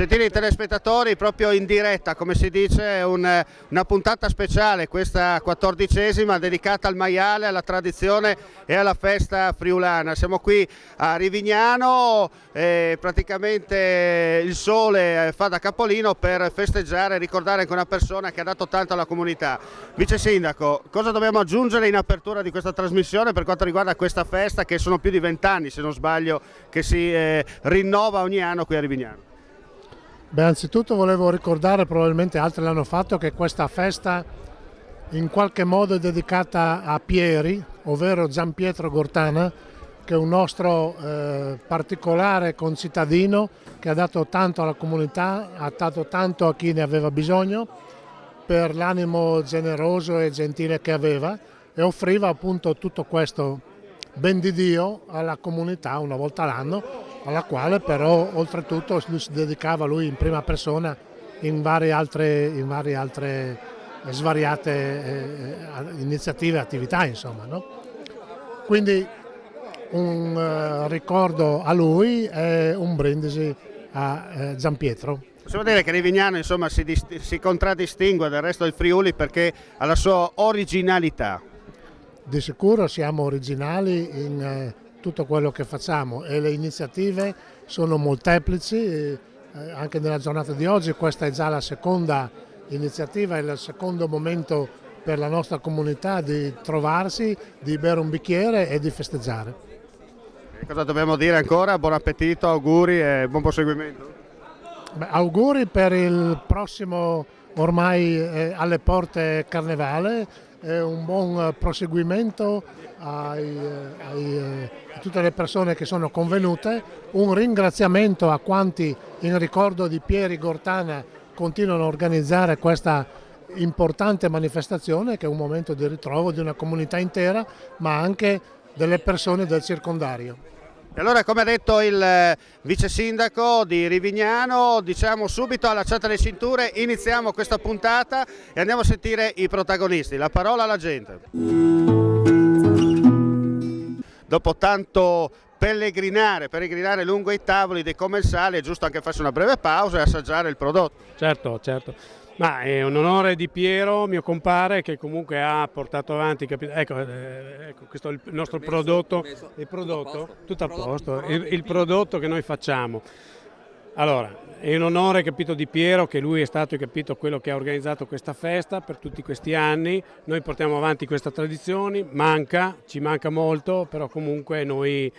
Gentili telespettatori, proprio in diretta, come si dice, una puntata speciale, questa 14ª, dedicata al maiale, alla tradizione e alla festa friulana. Siamo qui a Rivignano, praticamente il sole fa da capolino per festeggiare e ricordare anche una persona che ha dato tanto alla comunità. Vice Sindaco, cosa dobbiamo aggiungere in apertura di questa trasmissione per quanto riguarda questa festa, che sono più di 20 anni, se non sbaglio, che si rinnova ogni anno qui a Rivignano? Beh, anzitutto volevo ricordare, probabilmente altri l'hanno fatto, che questa festa in qualche modo è dedicata a Pieri, ovvero Gianpietro Gortana, che è un nostro particolare concittadino che ha dato tanto alla comunità, ha dato tanto a chi ne aveva bisogno per l'animo generoso e gentile che aveva, e offriva appunto tutto questo ben di Dio alla comunità una volta l'anno, alla quale però oltretutto si dedicava lui in prima persona in varie altre svariate iniziative e attività, insomma, no? Quindi un ricordo a lui e un brindisi a Gianpietro. Possiamo dire che Rivignano, insomma, si contraddistingue dal resto del Friuli perché ha la sua originalità. Di sicuro siamo originali in tutto quello che facciamo e le iniziative sono molteplici, anche nella giornata di oggi questa è già la seconda iniziativa, è il secondo momento per la nostra comunità di trovarsi, di bere un bicchiere e di festeggiare. E cosa dobbiamo dire ancora? Buon appetito, auguri e buon proseguimento. Beh, auguri per il prossimo, ormai alle porte, carnevale. Un buon proseguimento a tutte le persone che sono convenute, un ringraziamento a quanti in ricordo di Pieri Gortana continuano a organizzare questa importante manifestazione, che è un momento di ritrovo di una comunità intera ma anche delle persone del circondario. E allora, come ha detto il vice sindaco di Rivignano, diciamo subito, allacciate le cinture, iniziamo questa puntata e andiamo a sentire i protagonisti. La parola alla gente. Dopo tanto peregrinare lungo i tavoli dei commensali, è giusto anche farsi una breve pausa e assaggiare il prodotto. Certo. Ma è un onore di Piero, mio compare, che comunque ha portato avanti, ecco questo è il nostro prodotto, tutto a posto, il prodotto che noi facciamo. Allora, è un onore, capito, di Piero, che lui è stato, capito, quello che ha organizzato questa festa per tutti questi anni. Noi portiamo avanti questa tradizione, ci manca molto, però comunque noi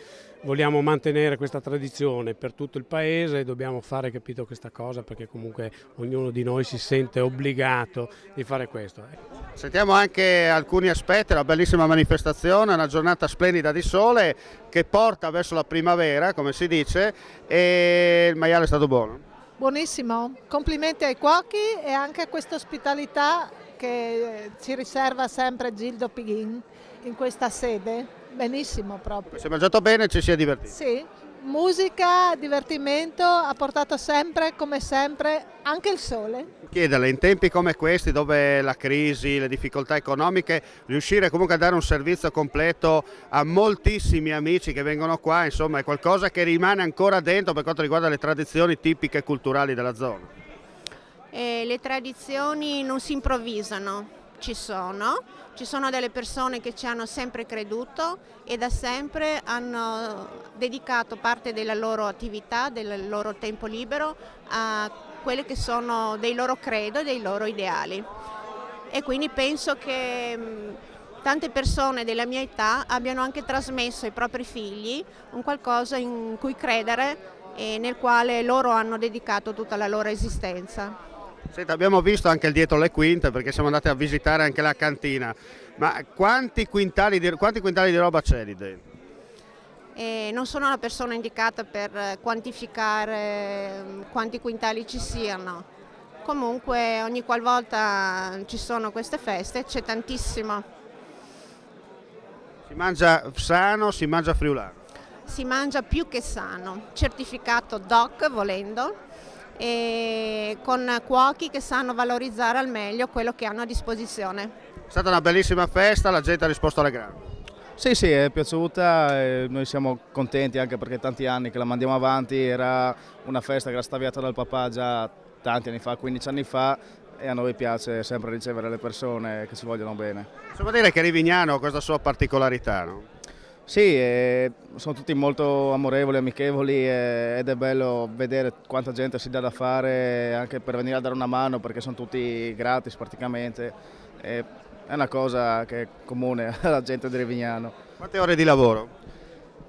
vogliamo mantenere questa tradizione per tutto il paese e dobbiamo fare, capito, questa cosa, perché comunque ognuno di noi si sente obbligato di fare questo. Sentiamo anche alcuni aspetti, una bellissima manifestazione, una giornata splendida di sole che porta verso la primavera, come si dice, e il maiale è stato buono. Buonissimo, complimenti ai cuochi e anche a questa ospitalità che ci riserva sempre Gildo Pighin in questa sede. Benissimo proprio. Si è mangiato bene e ci si è divertiti. Sì, musica, divertimento, ha portato sempre, come sempre, anche il sole. Chiederle, in tempi come questi, dove la crisi, le difficoltà economiche, riuscire comunque a dare un servizio completo a moltissimi amici che vengono qua, insomma, è qualcosa che rimane ancora dentro per quanto riguarda le tradizioni tipiche e culturali della zona. Le tradizioni non si improvvisano. Ci sono delle persone che ci hanno sempre creduto e da sempre hanno dedicato parte della loro attività, del loro tempo libero a quelli che sono dei loro credo e dei loro ideali. E quindi penso che tante persone della mia età abbiano anche trasmesso ai propri figli un qualcosa in cui credere e nel quale loro hanno dedicato tutta la loro esistenza. Senta, abbiamo visto anche il dietro le quinte perché siamo andati a visitare anche la cantina, ma quanti quintali di roba c'è lì dentro? Non sono la persona indicata per quantificare quanti quintali ci siano, comunque ogni qualvolta ci sono queste feste c'è tantissimo. Si mangia sano, si mangia friulano? Si mangia più che sano, certificato DOC volendo, e con cuochi che sanno valorizzare al meglio quello che hanno a disposizione. È stata una bellissima festa, la gente ha risposto alla grande. Sì, sì, è piaciuta e noi siamo contenti anche perché tanti anni che la mandiamo avanti, era una festa che era stata avviata dal papà già tanti anni fa, 15 anni fa, e a noi piace sempre ricevere le persone che ci vogliono bene. Insomma, dire che Rivignano ha questa sua particolarità, no? Sì, sono tutti molto amorevoli, amichevoli ed è bello vedere quanta gente si dà da fare anche per venire a dare una mano perché sono tutti gratis praticamente. È una cosa che è comune alla gente di Rivignano. Quante ore di lavoro?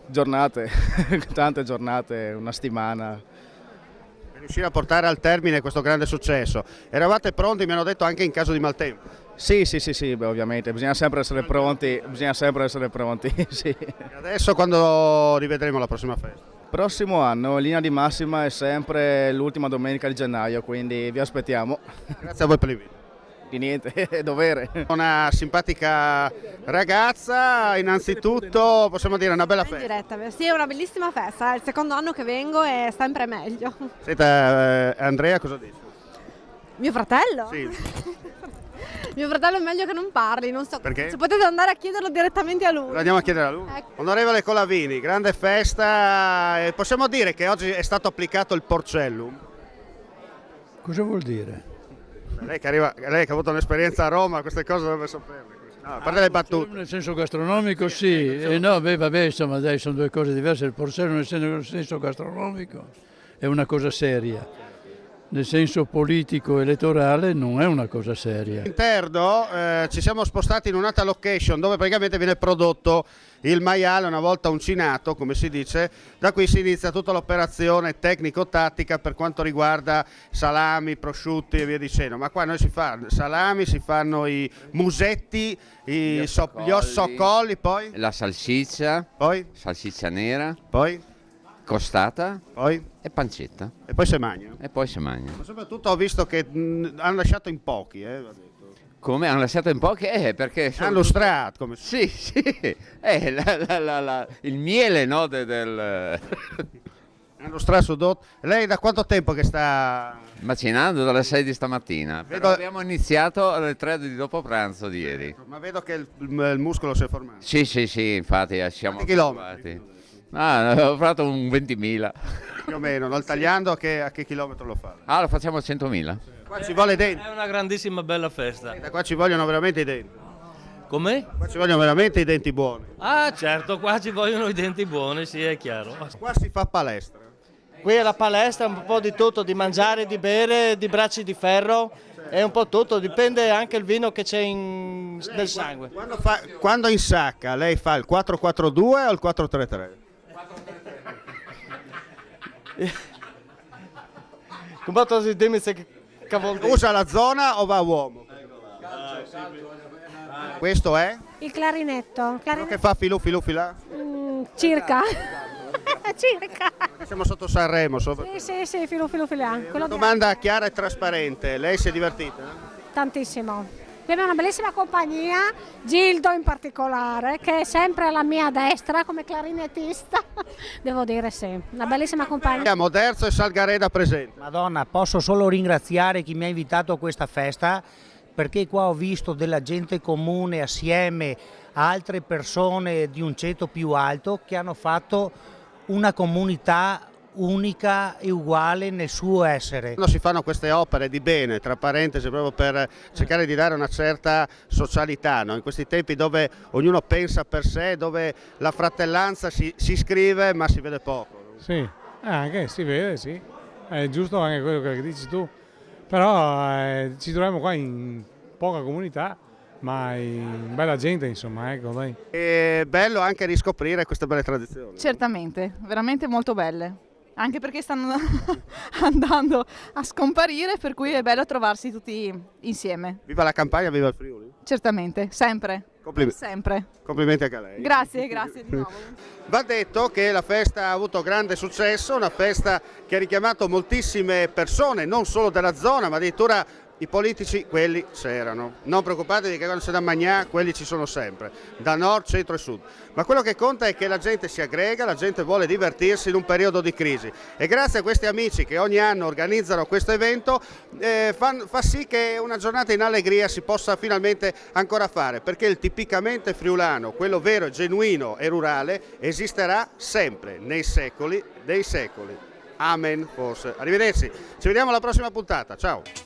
Giornate, tante giornate, una settimana. Per riuscire a portare al termine questo grande successo. Eravate pronti, mi hanno detto, anche in caso di maltempo? Sì, beh, ovviamente, bisogna sempre essere pronti, sì. E adesso quando rivedremo la prossima festa? Prossimo anno, in linea di massima è sempre l'ultima domenica di gennaio, quindi vi aspettiamo. Grazie a voi per l'invito. Di niente, è dovere. Una simpatica ragazza, innanzitutto possiamo dire una bella In festa. diretta, sì, è una bellissima festa, è il secondo anno che vengo e sempre meglio. Senta, Andrea, cosa dice? Mio fratello? Sì. Mio fratello è meglio che non parli, non so. Perché? Se potete andare a chiederlo direttamente a lui. Lo andiamo a chiedere a lui. Ecco. Onorevole Colavini, grande festa, possiamo dire che oggi è stato applicato il Porcellum? Cosa vuol dire? Lei che ha avuto un'esperienza a Roma, queste cose dovrebbe saperle. No, a parte le battute. Nel senso gastronomico sì, no, beh, vabbè, insomma, dai, sono due cose diverse. Il porcellum nel senso gastronomico è una cosa seria. Nel senso politico elettorale non è una cosa seria. All'interno ci siamo spostati in un'altra location dove praticamente viene prodotto il maiale una volta uncinato, come si dice. Da qui si inizia tutta l'operazione tecnico-tattica per quanto riguarda salami, prosciutti e via dicendo. Ma qua noi si fa salami, si fanno i musetti, gli ossocolli, poi la salsiccia, poi nera, poi costata poi e pancetta. e poi se magna. E poi si mangia. Ma soprattutto ho visto che hanno lasciato in pochi, va detto. Come? Hanno lasciato in poche? Perché sono Hanno lustrato, come si Sì, il miele, no, hanno strasudotto. Lei da quanto tempo che sta macinando dalle 6 di stamattina. Vedo- Però abbiamo iniziato alle 3 di dopo pranzo di ieri. Ma vedo che il muscolo si è formato. Sì, infatti siamo Quanti chilometri? abituati. Ho fatto un 20.000. Più o meno, no? Il tagliando a che chilometro lo fa? Lo facciamo a 100.000. Qua ci vuole i denti. È una grandissima bella festa. Da qua ci vogliono veramente i denti. Come? Qua ci vogliono veramente i denti buoni. Ah certo, qua ci vogliono i denti buoni, sì è chiaro. Qua si fa palestra. Qui è la palestra, un po' di tutto, di mangiare, di bere, di bracci di ferro, è un po' tutto, dipende anche il vino che c'è nel sangue. Quando insacca, lei fa il 4-4-2 o il 4-3-3? Come posso dire se cavolo Usa la zona o va a uomo? Questo è? Il clarinetto. Quello che fa filù là? Circa. Circa. Siamo sotto Sanremo. Sì, filo là. Una domanda chiara e trasparente. Lei si è divertita? Tantissimo. Abbiamo una bellissima compagnia, Gildo in particolare, che è sempre alla mia destra come clarinettista. Devo dire sì, una bellissima compagnia. Abbiamo Derzo e Salgareda presenti. Madonna, posso solo ringraziare chi mi ha invitato a questa festa, perché qua ho visto della gente comune assieme a altre persone di un ceto più alto che hanno fatto una comunità unica e uguale nel suo essere. Quando si fanno queste opere di bene, tra parentesi, proprio per cercare di dare una certa socialità, no? In questi tempi dove ognuno pensa per sé, dove la fratellanza si scrive ma si vede poco. Sì, anche si vede, sì. È giusto anche quello che dici tu. Però ci troviamo qua in poca comunità, ma in bella gente, insomma, ecco, dai. È bello anche riscoprire queste belle tradizioni. Certamente, veramente molto belle. Anche perché stanno andando a scomparire, per cui è bello trovarsi tutti insieme. Viva la campagna, viva il Friuli. Certamente, sempre. Sempre. Complimenti anche a lei. Grazie di nuovo. Va detto che la festa ha avuto grande successo, una festa che ha richiamato moltissime persone, non solo della zona, ma addirittura I politici, quelli c'erano. Non preoccupatevi che quando c'è da mangiare, quelli ci sono sempre, da nord, centro e sud. Ma quello che conta è che la gente si aggrega, la gente vuole divertirsi in un periodo di crisi. E grazie a questi amici che ogni anno organizzano questo evento, fa sì che una giornata in allegria si possa finalmente ancora fare, perché il tipicamente friulano, quello vero, genuino e rurale, esisterà sempre, nei secoli dei secoli. Amen, forse. Arrivederci, ci vediamo alla prossima puntata, ciao!